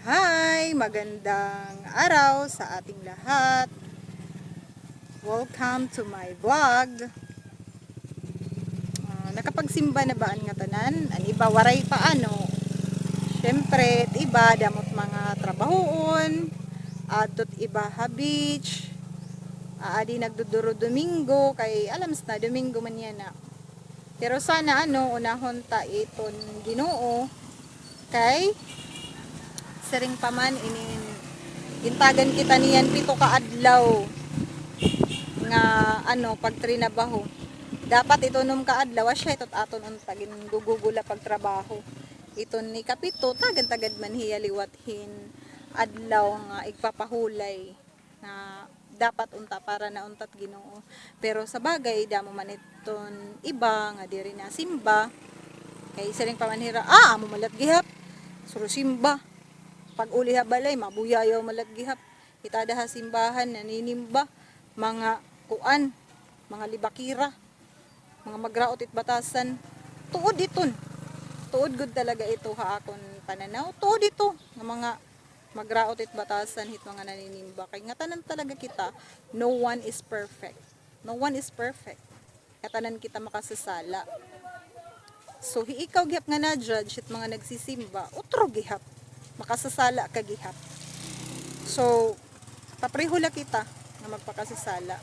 Hi! Magandang araw sa ating lahat. Welcome to my vlog. Nakapagsimba na ba ang nga tanan? Ang iba waray paano? Siyempre, iba damot mga trabahoon, atot iba ha beach, adi nagduduro Domingo, kay alams na Domingo man yan na. Pero sana unahon ta iton Ginoo, kay sering paman gintagan kita niyan 7 ka adlaw nga pagtrinabaho. Dapat ito nung kaadlaw siya itot aton unta gugugula pagtrabaho. Ito ni kapito tagad man hiya liwathin adlaw nga igpapahulay na dapat unta para na untat Ginoo. Pero sa bagay damo man iton iba nga diri na simba kay sering pamanhira amo malat gihap suro simba pag uli ha balay mabuyayaw malat gihap itada ha simbahan naninimba mga kuan mga libakira mga magraot it batasan tuod iton tuod gud talaga ito ha akon pananaw tuod ito nga mga magraot it batasan hit mga naninimba kay nga tanan talaga kita no one is perfect katanan kita makasasala. So ikaw gihap nga na judge hit mga nagsisimba utro gihap makasasala ka gihap. So paprihula kita nga magpakasasala.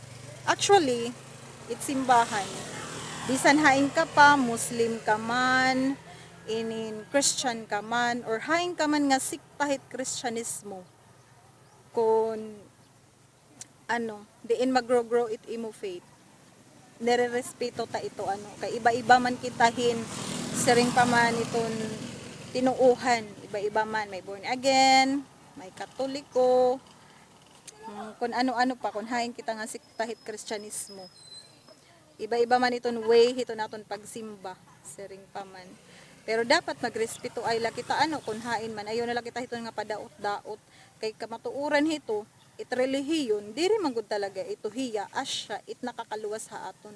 Actually it's simbahan bisan haing ka pa Muslim ka man inin Christian ka man or haing ka man nga sikta hit Kristyanismo kung diin maggrow it imo faith nirerespeto ta ito kay iba-iba man kitahin sering pa man iton tinuuhan iba-iba man may born again may katoliko kung ano-ano pa kung haing kita nga siktahit Kristyanismo iba-iba man iton way hito naton pagsimba sering pa man pero dapat magrespeto ay la kita kung hain man ayo na la kita hiton nga padaot-daot kay kamatuuran hito it relihiyon diri man gud talaga ito hiya asya it nakakaluwas ha aton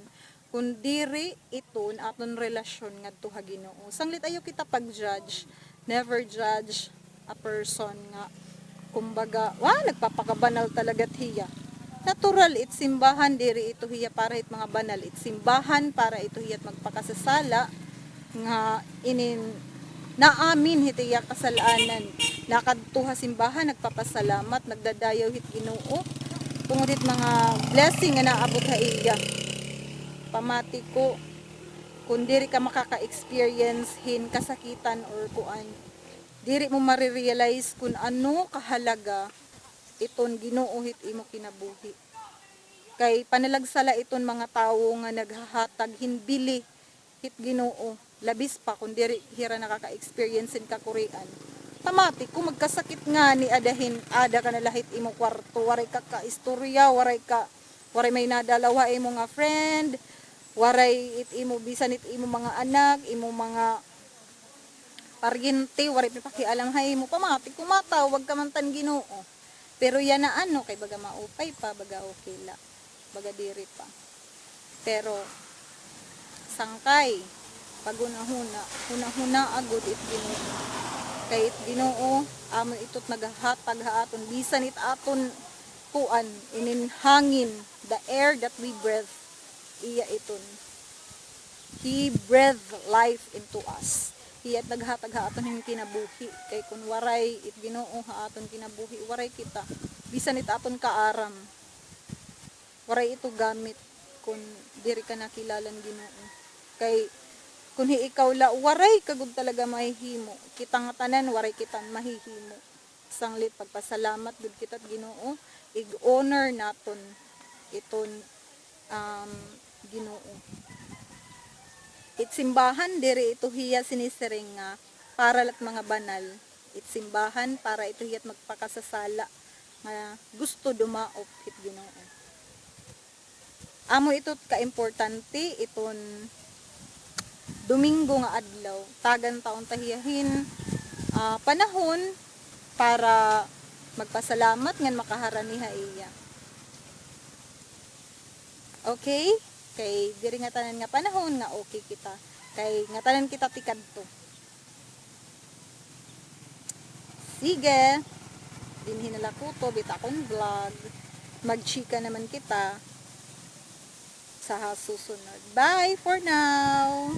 kun diri iton aton relasyon ngadto ha Ginoo sanglit ayo kita pag-judge never judge a person nga kumbaga nagpapakabanal talaga hiya natural it simbahan diri ito hiya para it mga banal it simbahan para ito hiya magpakasasala nga naamin hitiya kasalanan nakadto ha simbahan nagpapasalamat nagdadayaw hit Ginoo tungod hit mga blessing nga naabot ha iya pamati ko kung diri ka makaka-experience hin kasakitan or kuan diri mo marirealize kung ano kahalaga iton Ginoo hit imo kinabuhi kay panalagsala iton mga tawo nga naghahatag hinbili hit Ginoo labis pa kung diri hira nakaka-experience in kakurian pamati kung magkasakit nga ni ada ka na lahit imo kwarto waray ka istorya waray may nadalawa imo nga friend waray it imo bisan it imo mga anak imo mga paryente waray pakialam hay mo pamati kung matawag ka man tan Ginoo pero yan na kay baga maupay pa baga okay la baga diri pa pero sangkay pag hunahuna agud it Ginoo kay it Ginoo amon itot naghatag ha aton bisan it aton kuan inin hangin the air that we breathe iya iton he breathed life into us iya naghatag ha aton hing kinabuhi kay kun waray it Ginoo ha aton kinabuhi waray kita bisan it aton kaaram waray ito gamit kun diri ka nakilalan Ginoo kay kun ikaw la waray kagud talaga mahihimo kita nga tanan waray kita mahihimo sanglit pagpasalamat gud kita Ginoo ig-honor naton iton Ginoo it simbahan diri ito hiya sinisering nga para lat mga banal it simbahan para ito hiyat magpakasasala nga gusto dumaop hit Ginoo amo ito ka importante iton Domingo nga adlaw tagan taon tahiyahin panahon para magpasalamat ngan makaharani ha iya okay kay diri nga tanan nga panahon nga okay kita kay nga tanan kita tikadto Sige, dinhin nila kuto, bitakon vlog. Magchika naman kita sa susunod. Bye for now!